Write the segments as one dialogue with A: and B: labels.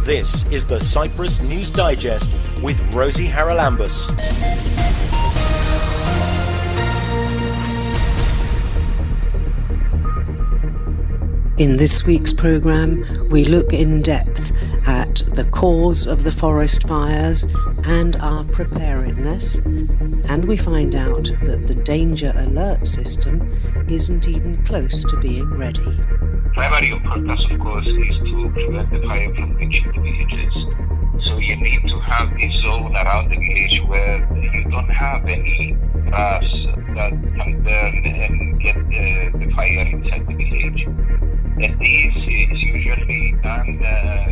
A: This is the Cyprus News Digest with Rosie Haralambous.
B: In this week's programme, we look in depth at the cause of the forest fires and our preparedness, and we find out that the danger alert system isn't even close to being ready.
C: Primary importance, of course, is to prevent the fire from reaching the villages. So you need to have this zone around the village where you don't have any grass that can burn and get the fire inside the village. And this is usually done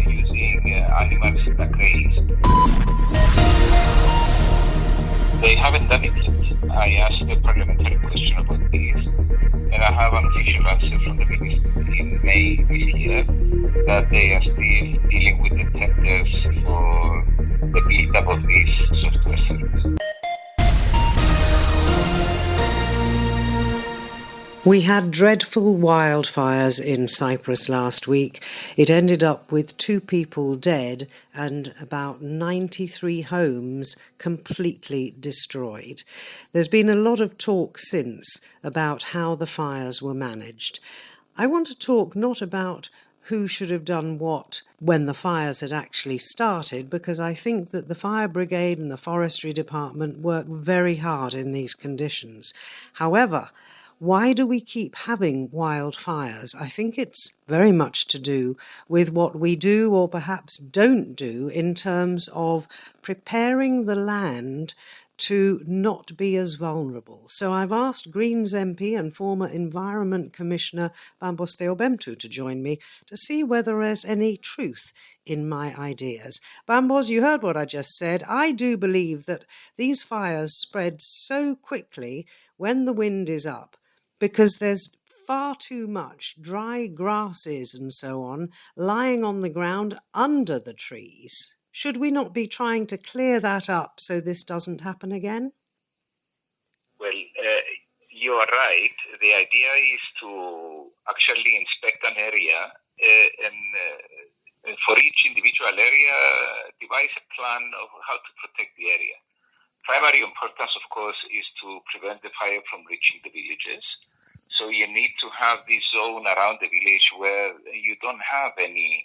C: using animals that graze. They haven't done it yet. I asked a parliamentary question about this, and I have an official answer from the ministry in May this year that they are still dealing with the tenders for the build-up of this software service.
B: We had dreadful wildfires in Cyprus last week. It ended up with 2 people dead and about 93 homes completely destroyed. There's been a lot of talk since about how the fires were managed. I want to talk not about who should have done what when the fires had actually started, because I think that the fire brigade and the forestry department work very hard in these conditions. However, why do we keep having wildfires? I think it's very much to do with what we do or perhaps don't do in terms of preparing the land to not be as vulnerable. So I've asked Greens MP and former Environment Commissioner Bambos Theobemptou to join me to see whether there's any truth in my ideas. Bambos, you heard what I just said. I do believe that these fires spread so quickly when the wind is up, because there's far too much dry grasses and so on lying on the ground under the trees. Should we not be trying to clear that up so this doesn't happen again?
C: Well, you are right. The idea is to actually inspect an area and for each individual area devise a plan of how to protect the area. Primary importance, of course, is to prevent the fire from reaching the villages. So you need to have this zone around the village where you don't have any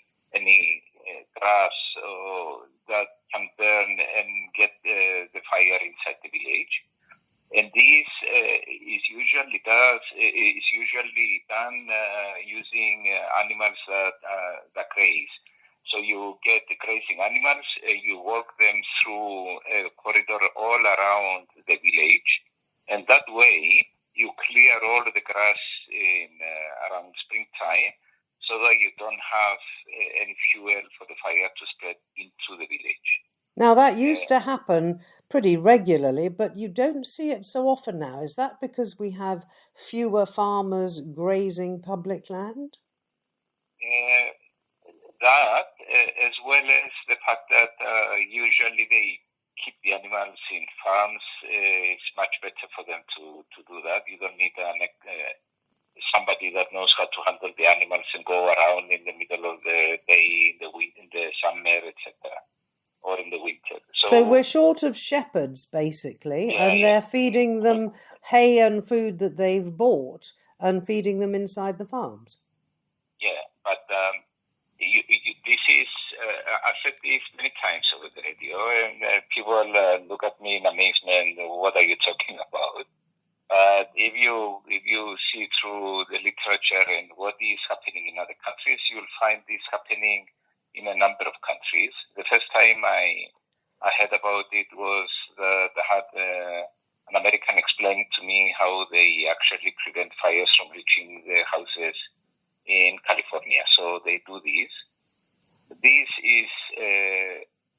C: grass that can burn and get the fire inside the village. And this is usually done using animals that graze. So you get the grazing animals, you walk them through a corridor all around the village, and that way you clear all the grass around springtime so that you don't have any fuel for the fire to spread into the village.
B: Now that used to happen pretty regularly, but you don't see it so often now. Is that because we have fewer farmers grazing public land?
C: That, as well as the fact that usually they keep the animals in farms, it's much better for them to do that. You don't need somebody that knows how to handle the animals and go around in the middle of the day, in the summer, etc., or in the winter.
B: So we're short of shepherds, basically, and they're feeding them hay and food that they've bought and feeding them inside the farms.
C: Yeah, but this is, I've said this many times over the radio, and people look at me in amazement, what are you talking about? If you see through the literature and what is happening in other countries, you'll find this happening in a number of countries. The first time I heard about it was that I had an American explaining to me how they actually prevent fires from reaching their houses in California. So they do this. This is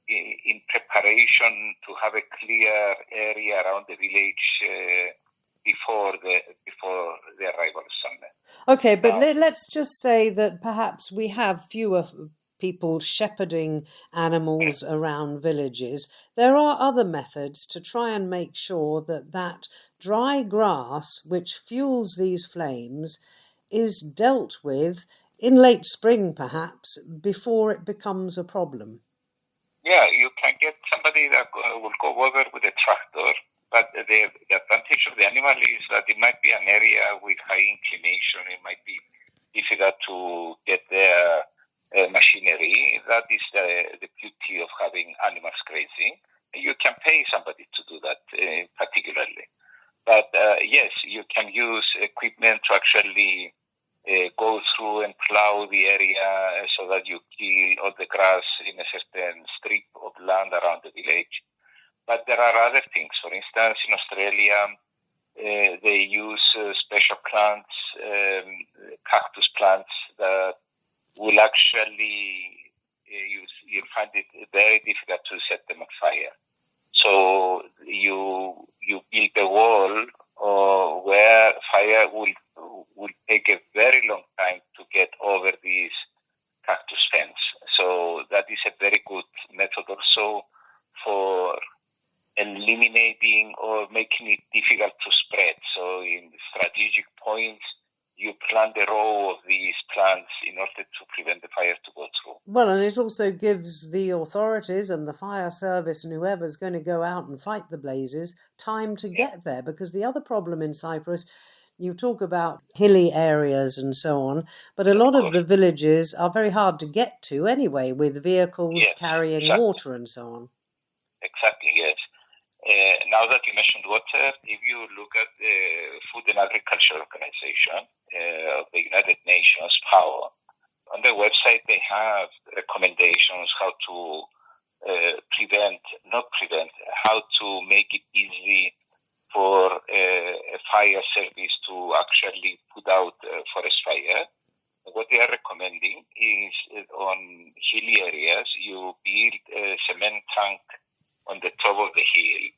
C: in preparation to have a clear area around the village before the arrival of summer.
B: Okay, but let's just say that perhaps we have fewer people shepherding animals around villages. There are other methods to try and make sure that that dry grass which fuels these flames is dealt with in late spring perhaps, before it becomes a problem.
C: Yeah, you can get somebody that will go over with a tractor, but the advantage of the animal is that it might be an area with high inclination. It might be difficult to get their machinery. That is the beauty of having animals grazing. You can pay somebody to do that particularly. But yes, you can use equipment to actually go through and plow the area so that you kill all the grass in a certain strip of land around the village. But there are other things. For instance, in Australia, they use special plants, cactus plants that will actually, you find it very difficult to set them on fire. So you build a wall where fire will take a very long time to get over this cactus fence. So that is a very good method also for eliminating or making it difficult to spread. So in strategic points, you plant a row of these plants in order to prevent the fire to go through.
B: Well, and it also gives the authorities and the fire service and whoever's going to go out and fight the blazes time to get there, because the other problem in Cyprus, you talk about hilly areas and so on, but a lot of the villages are very hard to get to anyway, with vehicles carrying water and so on.
C: Exactly, yes. Now that you mentioned water, if you look at the Food and Agriculture Organization of the United Nations, FAO, on their website they have recommendations how to how to make it easy for a fire service to actually put out forest fire. What they are recommending is on hilly areas, you build a cement tank on the top of the hill.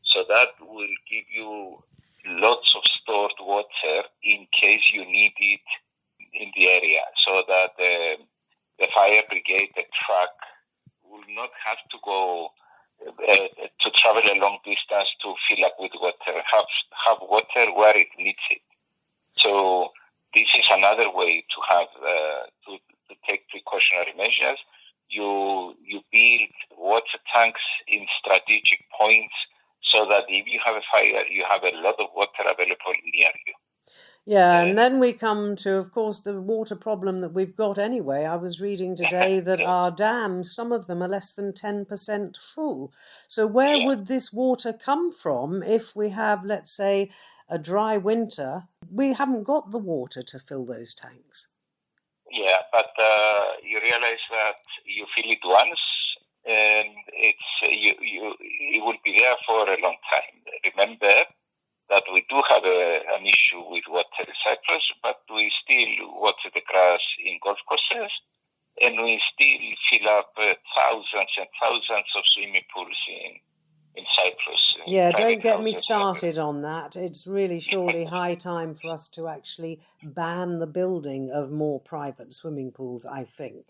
C: So that will give you lots of stored water in case you need it in the area, so that the fire brigade, the truck, will not have to go to travel a long distance to fill up with water, have water where it needs it. So this is another way to have to take precautionary measures. You build water tanks in strategic points so that if you have a fire, you have a lot of water available near you.
B: Yeah, and then we come to, of course, the water problem that we've got anyway. I was reading today that our dams, some of them are less than 10% full. So where would this water come from if we have, let's say, a dry winter? We haven't got the water to fill those tanks.
C: Yeah, but you realize that you fill it once, and it will be there for a long time. Remember that we do have an issue with water in Cyprus, but we still water the grass in golf courses, and we still fill up thousands and thousands of swimming pools in Cyprus.
B: Yeah, don't get me started on that. It's really surely high time for us to actually ban the building of more private swimming pools, I think.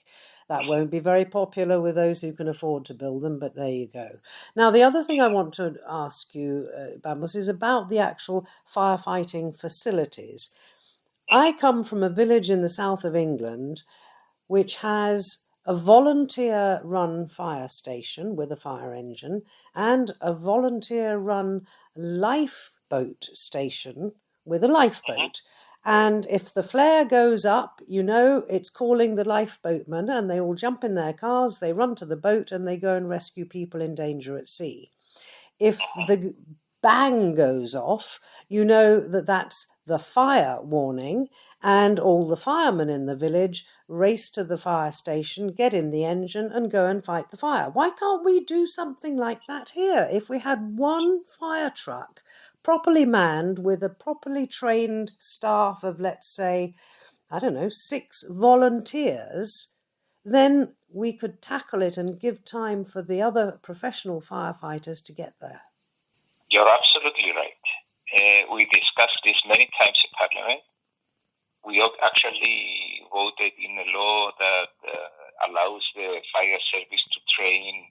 B: That won't be very popular with those who can afford to build them, but there you go. Now, the other thing I want to ask you, Bambos, is about the actual firefighting facilities. I come from a village in the south of England which has a volunteer-run fire station with a fire engine and a volunteer-run lifeboat station with a lifeboat. And if the flare goes up, you know, it's calling the lifeboatmen, and they all jump in their cars, they run to the boat, and they go and rescue people in danger at sea. If the bang goes off, you know that that's the fire warning, and all the firemen in the village race to the fire station, get in the engine, and go and fight the fire. Why can't we do something like that here? If we had one fire truck properly manned with a properly trained staff of, let's say, 6 volunteers, then we could tackle it and give time for the other professional firefighters to get there.
C: You're absolutely right. We discussed this many times in Parliament. We actually voted in a law that allows the fire service to train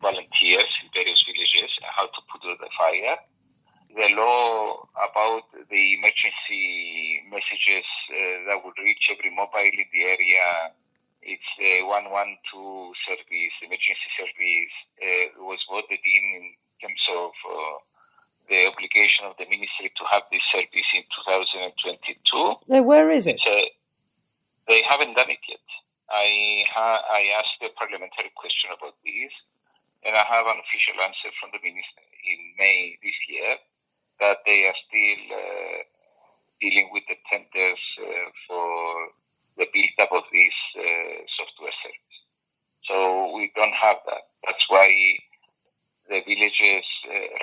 C: volunteers in various villages how to put out the fire. The law about the the emergency messages that would reach every mobile in the area. It's the 112 service, emergency service, was voted in terms of the obligation of the ministry to have this service in 2022.
B: Where is it?
C: They haven't done it yet. I asked a parliamentary question about this, and I have an official answer from the minister in May this year that they are still dealing with the tenders for the build-up of this software service. So we don't have that. That's why the villages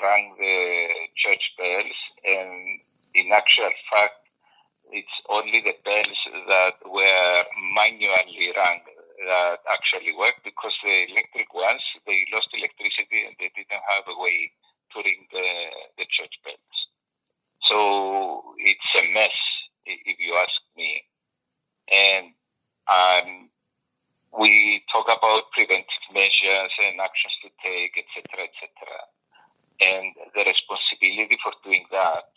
C: rang the church bells, and in actual fact, it's only the bells that were manually rang that actually worked, because the electric ones, they lost electricity and they didn't have a way to ring the church bells. So it's a mess, if you ask me. And we talk about preventive measures and actions to take, etc., etc. And the responsibility for doing that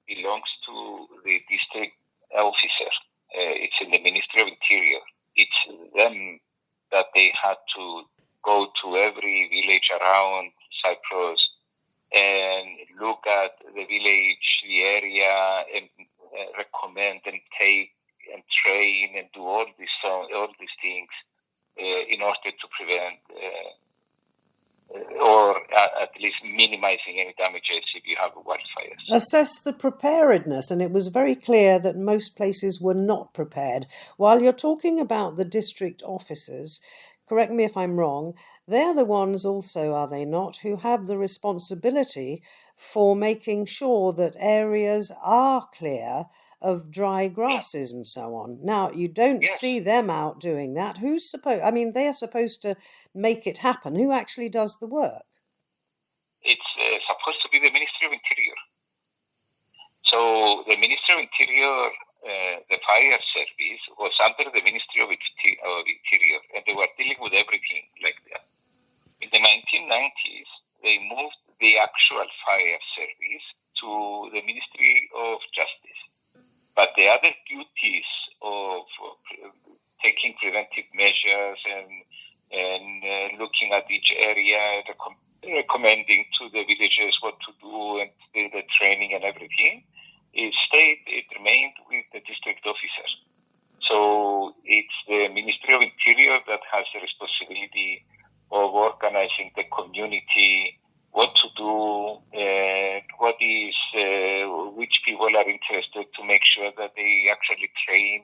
C: belongs to the district officer. It's in the Ministry of Interior. It's them that they had to go to every village around Cyprus and look at the village, the area, and recommend and take and train and do all these things in order to prevent or at least minimizing any damages if you have wildfires.
B: Assess the preparedness, and it was very clear that most places were not prepared. While you're talking about the district officers, correct me if I'm wrong, they're the ones also, are they not, who have the responsibility for making sure that areas are clear of dry grasses and so on. Now, you don't see them out doing that. Who's supposed? I mean, they are supposed to make it happen. Who actually does the work?
C: It's supposed to be the Ministry of Interior. So the Ministry of Interior, the fire service, was under the Ministry of Interior, and they were dealing with everything like that. In the 1990s, they moved the actual fire service to the Ministry of Justice. But the other duties of taking preventive measures and looking at each area, recommending to the villages what to do and the training and everything, it remained with the district officer. So it's the Ministry of Interior that has the responsibility of organizing the community, what to do, what is, which people are interested, to make sure that they actually train,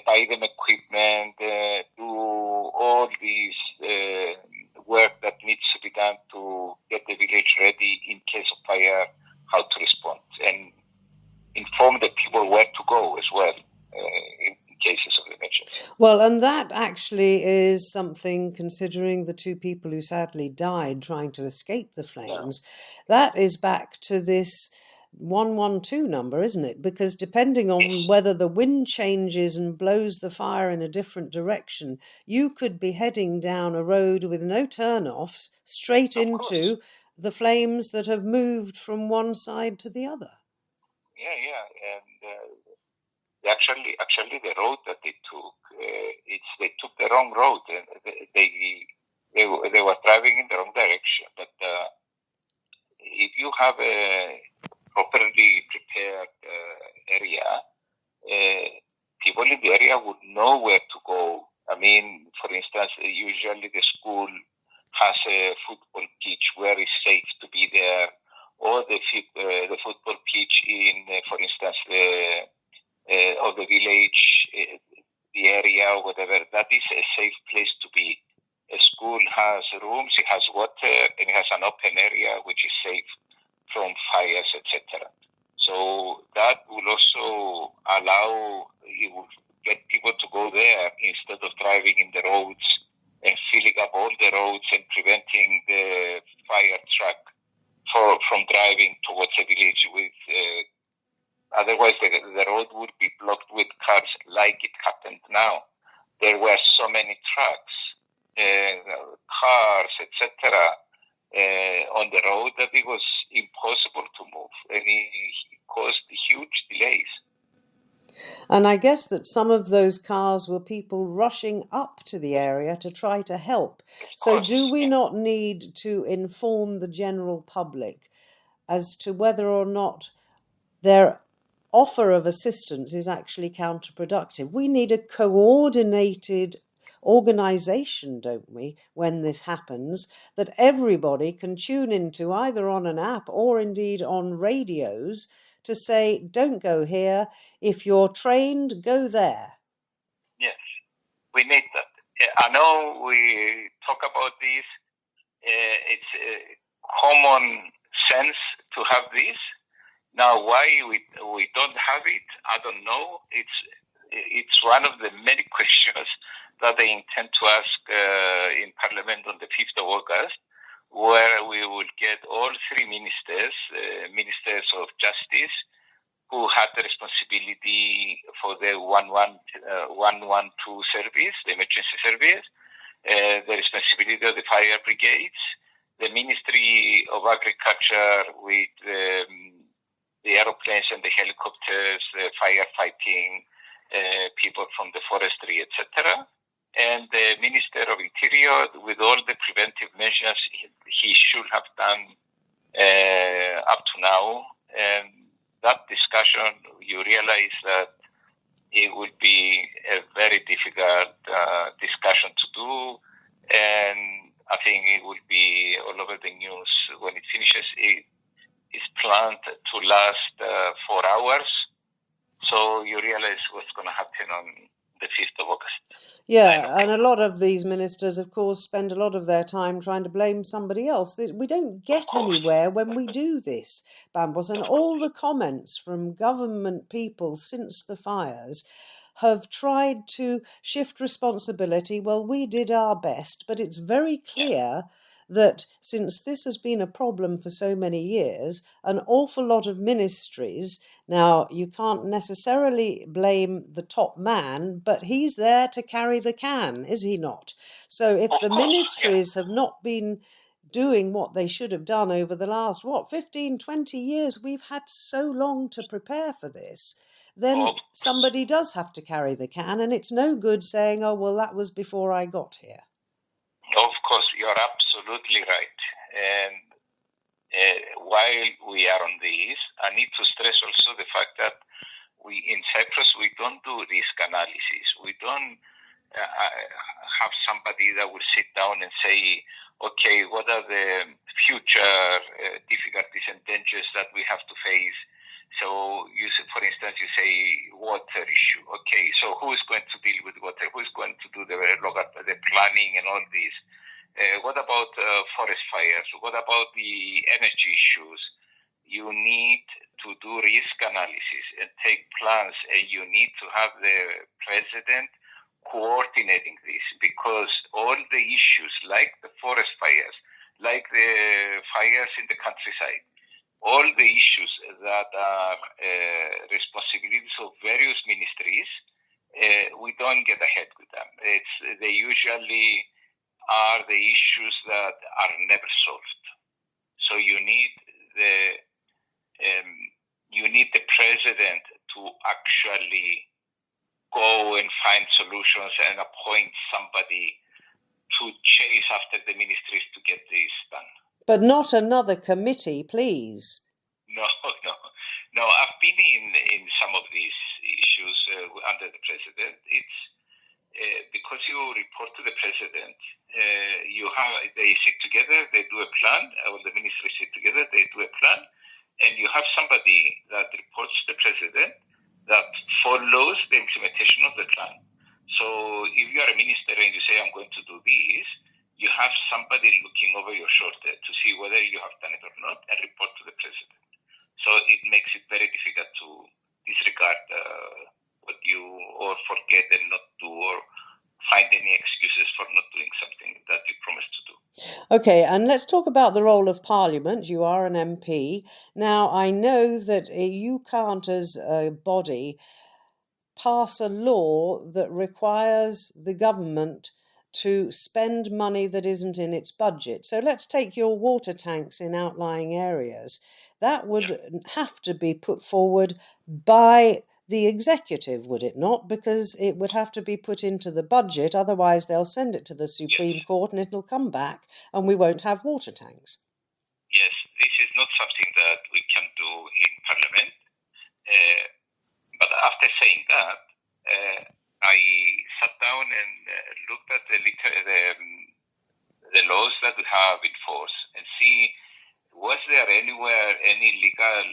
C: buy them equipment, do all these work that needs to be done to get the village ready in case of fire, how to respond, and inform the people where to go as well in cases of emergency.
B: Well, and that actually is something, considering the two people who sadly died trying to escape the flames, that is back to this 112 number, isn't it? Because depending on whether the wind changes and blows the fire in a different direction, you could be heading down a road with no turn-offs straight into the flames that have moved from one side to the other.
C: Yeah, and actually the road that they took, they took the wrong road, and they were driving in the wrong direction. But if you have a properly prepared area, people in the area would know where to go. I mean, for instance, usually the school has a football pitch where it's safe to be there, or the football pitch in, for instance, of the village, the area, or whatever. That is a safe place to be. A school has rooms, it has water, and it has an open area which is safe from fires, etc. So that will also allow, it will get people to go there instead of driving in the roads and filling up all the roads and preventing the fire truck from driving towards a village with, otherwise the road would be blocked with cars like it happened now. There were so many trucks, cars, etc. On the road that it was impossible to move, and it caused huge delays.
B: And I guess that some of those cars were people rushing up to the area to try to help. So do we not need to inform the general public as to whether or not their offer of assistance is actually counterproductive? We need a coordinated organisation, don't we, when this happens, that everybody can tune into either on an app or indeed on radios to say, don't go here. If you're trained, go there.
C: Yes, we need that. I know we talk about this. It's common sense to have this. Now, why we don't have it, I don't know. It's one of the many questions that I intend to ask in Parliament on the 5th of August, where we will get all three ministers, ministers of justice, who had the responsibility for the 112 service, the emergency service, the responsibility of the fire brigades, the Ministry of Agriculture with the aeroplanes and the helicopters, the firefighting, people from the forestry, etc., and the Minister of Interior with all the preventive measures he should have done up to now. And that discussion, you realize that it would be a very difficult discussion to do, and I think it will be all over the news when it finishes. It is planned to last 4 hours, so you realize what's going to happen on the 5th of August.
B: Yeah, and a lot of these ministers, of course, spend a lot of their time trying to blame somebody else. We don't get anywhere when we do this, Bambos, and all the comments from government people since the fires have tried to shift responsibility. Well, we did our best, but it's very clear that since this has been a problem for so many years, an awful lot of ministries, now you can't necessarily blame the top man, but he's there to carry the can, is he not? So if the ministries have not been doing what they should have done over the last, 15, 20 years, we've had so long to prepare for this, then somebody does have to carry the can, and it's no good saying, oh, well, that was before I got here.
C: Of course, you're absolutely right. And while we are on this, I need to stress also the fact that in Cyprus, we don't do risk analysis. We don't have somebody that will sit down and say, okay, what are the future difficulties and dangers that we have to face? So, for instance, you say water issue. Okay, so who is going to deal with water? Who is going to do the planning and all this? What about forest fires? What about the energy issues? You need to do risk analysis and take plans, and you need to have the president coordinating this, because all the issues like the forest fires, like the fires in the countryside, all the issues that are responsibilities of various ministries, we don't get ahead with them. They usually are the issues that are never solved. So you need the president to actually go and find solutions and appoint somebody to chase after the ministries to get this done.
B: But not another committee, please.
C: No. I've been in some of these issues under the president. It's because you report to the president. They sit together, they do a plan. Or the ministries sit together, they do a plan, and you have somebody that reports to the president that follows the implementation of the plan. So if you are a minister and you say, I'm going to do this, you have somebody looking over your shoulder to see whether you have done it or not and report to the president. So it makes it very difficult to disregard what you, or forget and not do, or find any excuses for not doing something that you promised to do.
B: Okay, and let's talk about the role of Parliament. You are an MP. Now, I know that you can't, as a body, pass a law that requires the government to spend money that isn't in its budget. So let's take your water tanks in outlying areas. That would have to be put forward by the executive, would it not? Because it would have to be put into the budget, otherwise they'll send it to the Supreme Court and it'll come back and we won't have water tanks.
C: Yes, this is not something that we can do in Parliament. But after saying that, I sat down and looked at the laws that we have in force and see, was there anywhere any legal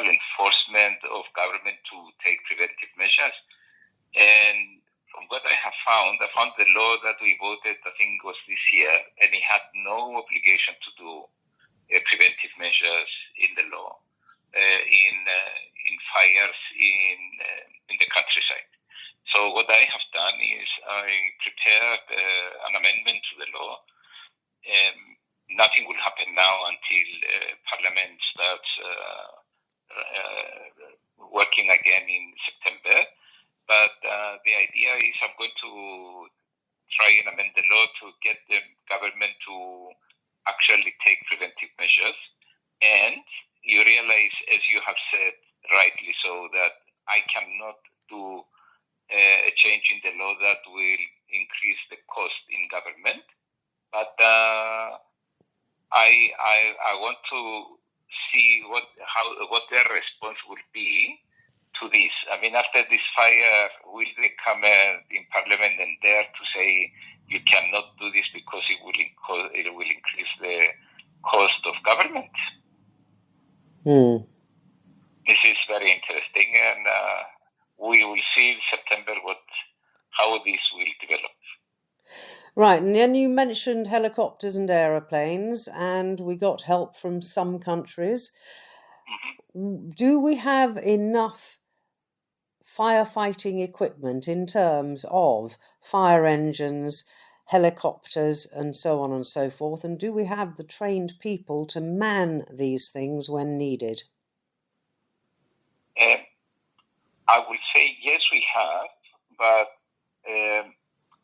C: enforcement of government to take preventive measures? And from what I have found, I found the law that we voted, I think was this year, and it had no obligation to do preventive measures in the law in fires in the countryside. So what I have done is I prepared an amendment to the law. Nothing will happen now until Parliament starts working again in September. But the idea is I'm going to try and amend the law to get the government to actually take preventive measures. And you realize, as you have said rightly so, that I cannot do a change in the law that will increase the cost in government. But I want to see what their response will be to this. I mean, after this fire, will they come in Parliament and dare to say you cannot do this because it will increase the cost of government? This is very interesting, and we will see in September how this will develop.
B: Right, and then you mentioned helicopters and aeroplanes, and we got help from some countries. Mm-hmm. Do we have enough firefighting equipment in terms of fire engines, helicopters, and so on and so forth? And do we have the trained people to man these things when needed?
C: I will say yes, we have, but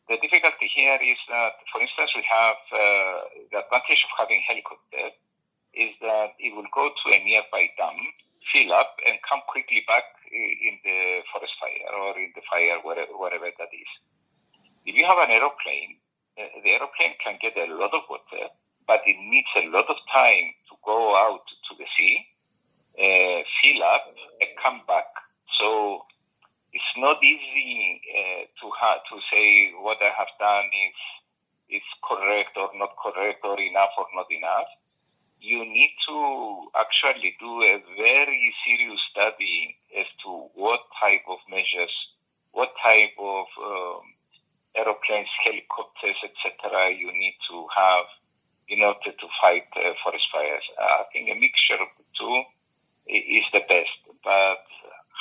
C: the difficulty here is that, for instance, we have the advantage of having helicopter is that it will go to a nearby dam, fill up, and come quickly back in the forest fire or in the fire, wherever that is. If you have an aeroplane, the aeroplane can get a lot of water, but it needs a lot of time to go out to the sea, fill up, and come back. So it's not easy to say what I have done is correct or not correct or enough or not enough. You need to actually do a very serious study as to what type of measures, what type of aeroplanes, helicopters, etc. you need to have in order to fight forest fires. I think a mixture of the two is the best, but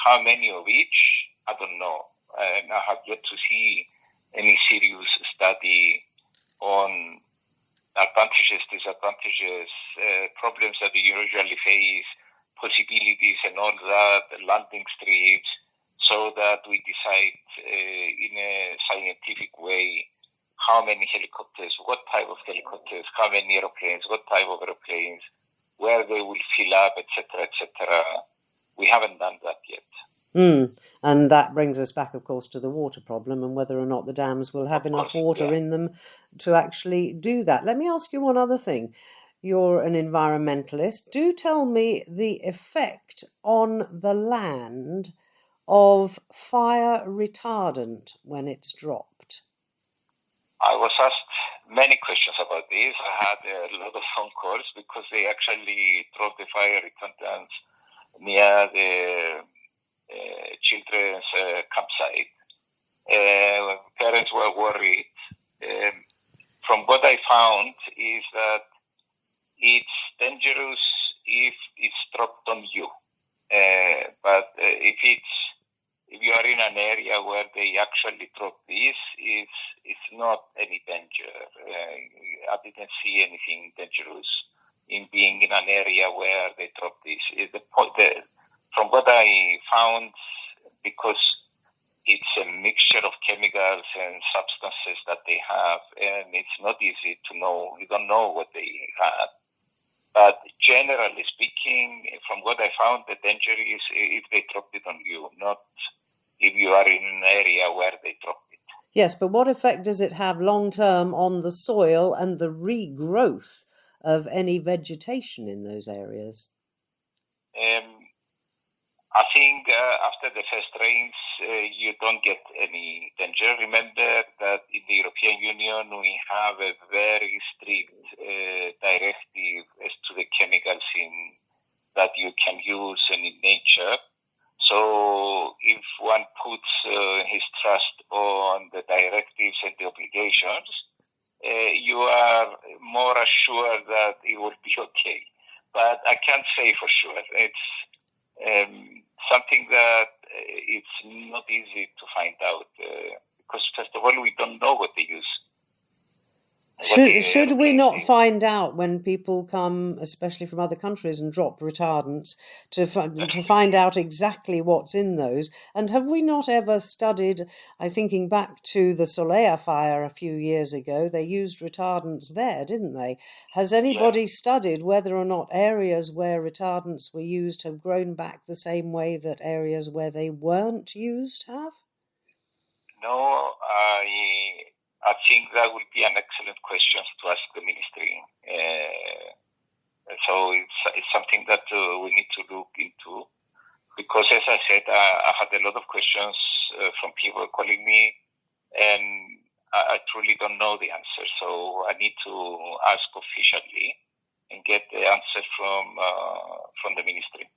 C: how many of each, I don't know. And I have yet to see any serious study on advantages, disadvantages, problems that we usually face, possibilities and all that, landing strips, so that we decide in a scientific way how many helicopters, what type of helicopters, how many aeroplanes, what type of aeroplanes, where they will fill up, etc., etc. We haven't done that yet.
B: And that brings us back, of course, to the water problem and whether or not the dams will have enough water in them to actually do that. Let me ask you one other thing. You're an environmentalist. Do tell me the effect on the land of fire retardant when it's dropped.
C: I was asked many questions about this. I had a lot of phone calls because they actually dropped the fire retardants near the children's campsite. Parents were worried. From what I found is that it's dangerous if it's dropped on you. But if you are in an area where they actually drop this, it's not any danger. I didn't see anything dangerous in being in an area where they drop this. From what I found, because it's a mixture of chemicals and substances that they have, and it's not easy to know. You don't know what they have. But generally speaking, from what I found, the danger is if they drop it on you, not if you are in an area where they drop it.
B: Yes, but what effect does it have long-term on the soil and the regrowth of any vegetation in those areas?
C: I think after the first rains, you don't get any danger. Remember that in the European Union, we have a very strict directive as to the chemicals that you can use in nature. So if one puts his trust on the directives and the obligations, you are more assured that it will be okay. But I can't say for sure. It's something that it's not easy to find out because first of all we don't know what they use.
B: Should we not find out when people come, especially from other countries, and drop retardants to find out exactly what's in those? And have we not ever studied, thinking back to the Solea fire a few years ago, they used retardants there, didn't they? Has anybody studied whether or not areas where retardants were used have grown back the same way that areas where they weren't used have?
C: No, I think that would be an excellent question to ask the ministry. So it's something that we need to look into because, as I said, I had a lot of questions from people calling me, and I truly don't know the answer. So I need to ask officially and get the answer from the ministry,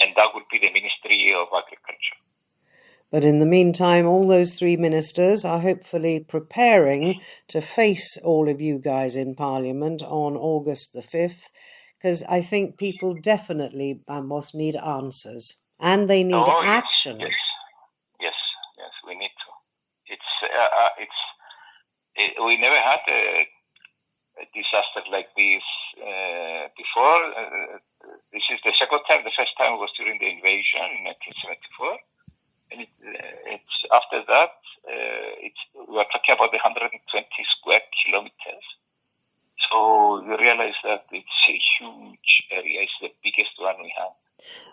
C: and that would be the Ministry of Agriculture.
B: But in the meantime, all those three ministers are hopefully preparing to face all of you guys in Parliament on August the 5th, because I think people definitely, Bambos, need answers. And they need action.
C: Yes, we need to. We never had a disaster like this before. This is the second time. The first time was during the invasion in 1974. And it's after that, we are talking about 120 square kilometers. So you realize that it's a huge area. It's the biggest one we have.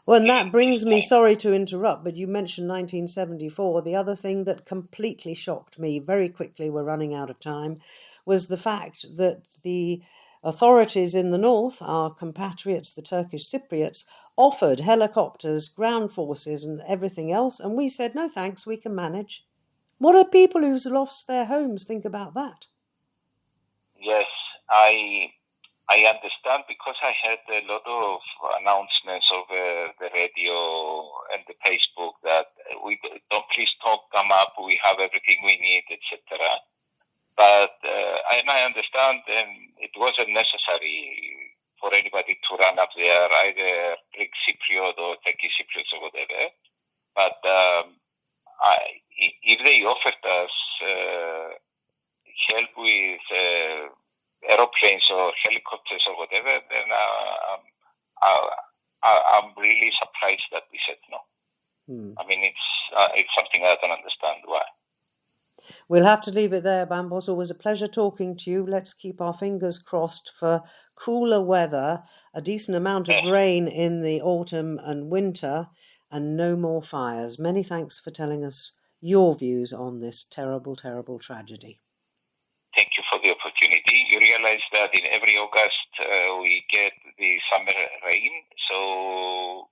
B: Well, and that brings me, sorry to interrupt, but you mentioned 1974. The other thing that completely shocked me, very quickly, we're running out of time, was the fact that the authorities in the north, our compatriots, the Turkish Cypriots, offered helicopters, ground forces and everything else, and we said, no thanks, we can manage. What do people who've lost their homes think about that?
C: Yes, I understand because I had a lot of announcements over the radio and the Facebook that please don't come up, we have everything we need, etc. But I understand, and it wasn't necessary for anybody to run up there, either Greek Cypriot or Turkish Cypriots or whatever. But if they offered us help with aeroplanes or helicopters or whatever, then I'm really surprised that we said no. I mean, it's something I don't understand why.
B: We'll have to leave it there, Bambos. Always a pleasure talking to you. Let's keep our fingers crossed for cooler weather, a decent amount of rain in the autumn and winter, and no more fires. Many thanks for telling us your views on this terrible, terrible tragedy.
C: Thank you for the opportunity. You realize that in every August we get the summer rain, so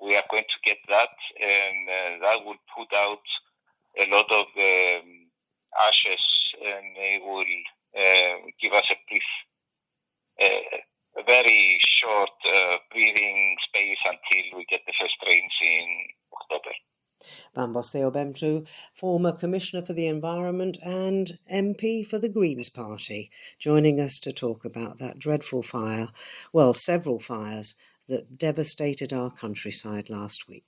C: we are going to get that, and that will put out a lot of ashes, and it will give us a very short breathing space until we get the first rains in October.
B: Bambos Theobemtru, former Commissioner for the Environment and MP for the Greens Party, joining us to talk about that dreadful fire, well, several fires that devastated our countryside last week.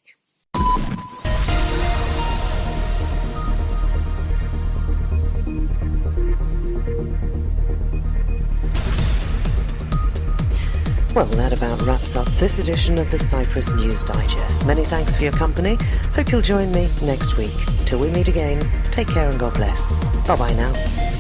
B: Well, that about wraps up this edition of the Cyprus News Digest. Many thanks for your company. Hope you'll join me next week. Till we meet again, take care and God bless. Bye-bye now.